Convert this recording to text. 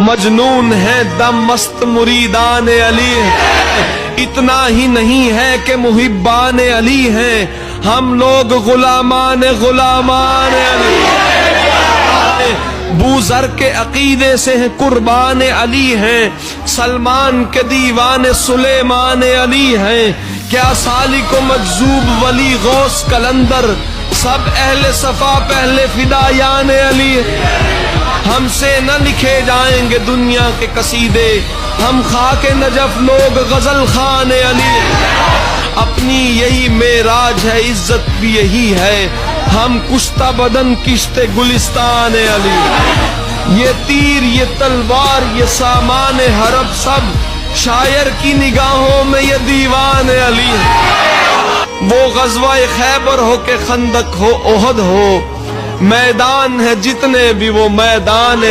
مجنون ہے دم مست مریدان علی، اتنا ہی نہیں ہے کہ محبان علی ہیں، ہم لوگ غلامان علی، بوذر کے عقیدے سے ہیں قربان علی ہیں، سلمان کے دیوان سلیمان علی ہیں، کیا سالک و مجذوب ولی غوث کلندر، سب اہل صفا پہلے فدایان علی ہیں، ہم سے نہ لکھے جائیں گے دنیا کے قصیدے، ہم خاک نجف لوگ غزل خان علی، اپنی یہی معراج ہے عزت بھی یہی ہے، ہم کشتہ بدن کشتے گلستان علی، یہ تیر یہ تلوار یہ سامان حرب سب شاعر کی نگاہوں میں یہ دیوان علی، وہ غزوہ خیبر ہو کہ خندق ہو احد ہو، میدان ہے جتنے بھی وہ میدان